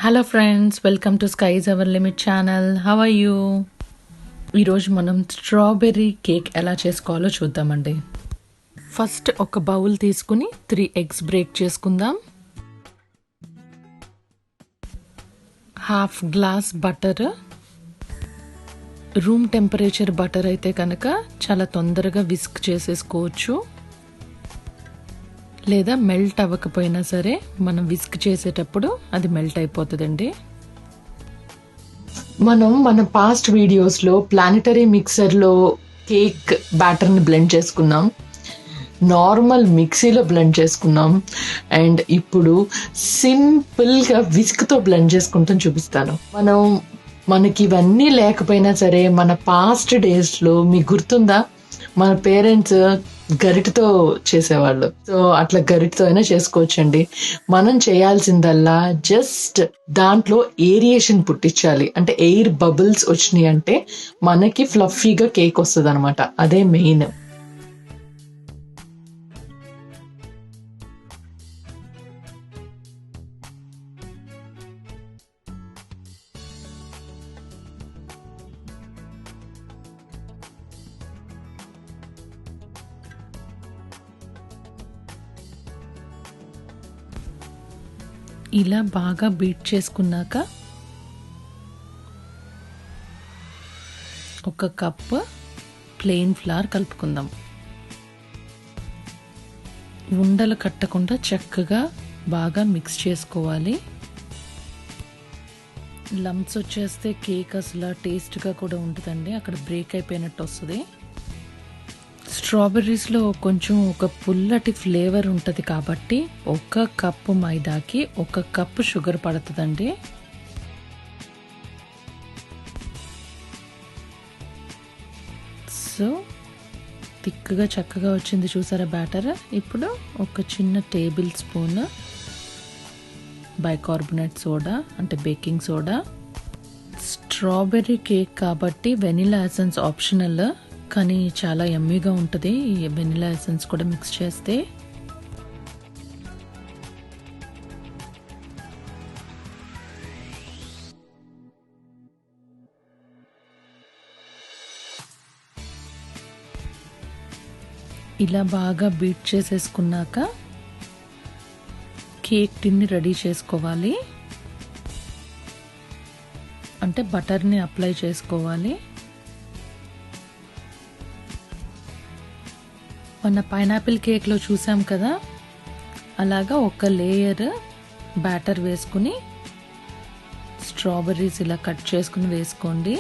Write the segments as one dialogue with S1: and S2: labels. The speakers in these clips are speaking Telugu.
S1: Hello friends, welcome to skies our limit channel. How are you? ఈరోజు మనం స్ట్రాబెర్రీ కేక్ ఎలా చేసుకోవాలో చూద్దామండి. ఫస్ట్ ఒక బౌల్ తీసుకుని 3 eggs బ్రేక్ చేసుకుందాం. Half glass butter. Room temperature butter అయితే కనుక చాలా తొందరగా విస్క్ చేసేసుకోవచ్చు, లేదా మెల్ట్ అవ్వకపోయినా సరే మనం విస్క్ చేసేటప్పుడు అది మెల్ట్ అయిపోతుందండి. మనం మన పాస్ట్ వీడియోస్లో ప్లానిటరీ మిక్సర్లో కేక్ బ్యాటర్ని బ్లెండ్ చేసుకున్నాం, నార్మల్ మిక్సీలో బ్లెండ్ చేసుకున్నాం, అండ్ ఇప్పుడు సింపుల్గా విస్క్తో బ్లెండ్ చేసుకుంటాం చూపిస్తాను. మనకి ఇవన్నీ లేకపోయినా సరే మన పాస్ట్ డేస్లో మీకు గుర్తుందా, మన పేరెంట్స్ గరిటతో చేసేవాళ్ళు. సో అట్లా గరిటతో అయినా చేసుకోవచ్చండి. మనం చేయాల్సిందల్లా జస్ట్ దాంట్లో ఏరియేషన్ పుట్టించాలి. అంటే ఎయిర్ బబుల్స్ వచ్చినాయి అంటే మనకి ఫ్లఫీగా కేక్ వస్తుంది అనమాట. అదే మెయిన్. ఇలా బాగా బీట్ చేసుకున్నాక ఒక కప్ ప్లెయిన్ ఫ్లవర్ కలుపుకుందాం. ఉండలు కట్టకుండా చక్కగా బాగా మిక్స్ చేసుకోవాలి. లంప్స్ వచ్చేస్తే కేక్ అసలు టేస్ట్గా కూడా ఉంటుందండి, అక్కడ బ్రేక్ అయిపోయినట్టు వస్తుంది. స్ట్రాబెర్రీస్లో కొంచెం ఒక పుల్లటి ఫ్లేవర్ ఉంటుంది కాబట్టి 1 కప్పు మైదాకి 1 కప్పు షుగర్ పడుతుందండి. సో థిక్గా చక్కగా వచ్చింది చూసారా బ్యాటర్. ఇప్పుడు ఒక చిన్న టేబుల్ స్పూన్ బైకార్బోనేట్ సోడా అంటే బేకింగ్ సోడా. స్ట్రాబెర్రీ కేక్ కాబట్టి వెనిలా ఎసెన్స్ ఆప్షనల్, కానీ చాలా యమ్మీగా ఉంటుంది ఈ వెనిలా ఎసెన్స్ కూడా మిక్స్ చేస్తే. ఇలా బాగా బీట్ చేసేసుకున్నాక కేక్ టిన్ని రెడీ చేసుకోవాలి. అంటే బటర్ని అప్లై చేసుకోవాలి. మన పైనాపిల్ కేక్లో చూసాం కదా, అలాగా ఒక లేయర్ బ్యాటర్ వేసుకుని స్ట్రాబెర్రీస్ ఇలా కట్ చేసుకుని వేసుకోండి.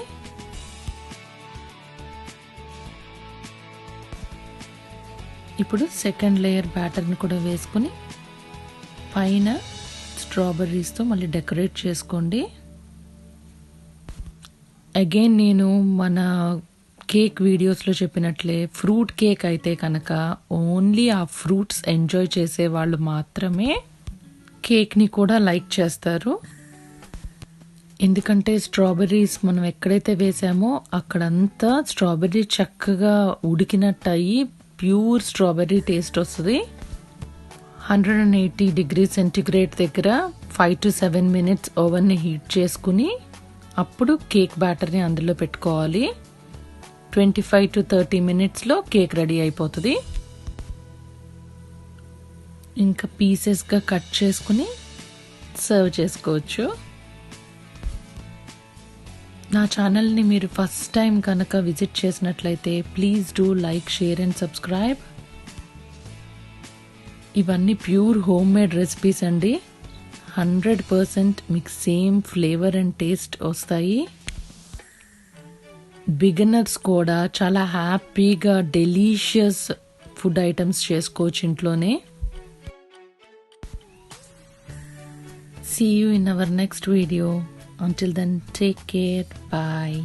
S1: ఇప్పుడు సెకండ్ లేయర్ బ్యాటర్ని కూడా వేసుకుని పైన స్ట్రాబెర్రీస్తో మళ్ళీ డెకరేట్ చేసుకోండి. అగైన్ నేను మన కేక్ వీడియోస్లో చెప్పినట్లే ఫ్రూట్ కేక్ అయితే కనుక ఓన్లీ ఆ ఫ్రూట్స్ ఎంజాయ్ చేసే వాళ్ళు మాత్రమే కేక్ని కూడా లైక్ చేస్తారు. ఎందుకంటే స్ట్రాబెర్రీస్ మనం ఎక్కడైతే వేసామో అక్కడంతా స్ట్రాబెర్రీ చక్కగా ఉడికినట్టు అయ్యి ప్యూర్ స్ట్రాబెర్రీ టేస్ట్ వస్తుంది. 180 degrees సెంటిగ్రేడ్ దగ్గర 5 to 7 minutes ఓవెన్ని హీట్ చేసుకుని అప్పుడు కేక్ బ్యాటర్ని అందులో పెట్టుకోవాలి. 25 to 30 minutesలో కేక్ రెడీ అయిపోతుంది. ఇంకా పీసెస్గా కట్ చేసుకుని సర్వ్ చేసుకోవచ్చు. నా ఛానల్ని మీరు ఫస్ట్ టైం కనుక విజిట్ చేసినట్లయితే please do like, share and subscribe. ఇవన్నీ ప్యూర్ హోమ్ మేడ్ రెసిపీస్ అండి. 100% మీకు సేమ్ ఫ్లేవర్ అండ్ టేస్ట్ వస్తాయి. బిగినర్స్ కూడా చాలా హ్యాపీగా డెలీషియస్ ఫుడ్ ఐటమ్స్ చేసుకోవచ్చు ఇంట్లోనే. See you in our next video. Until then, take care. Bye.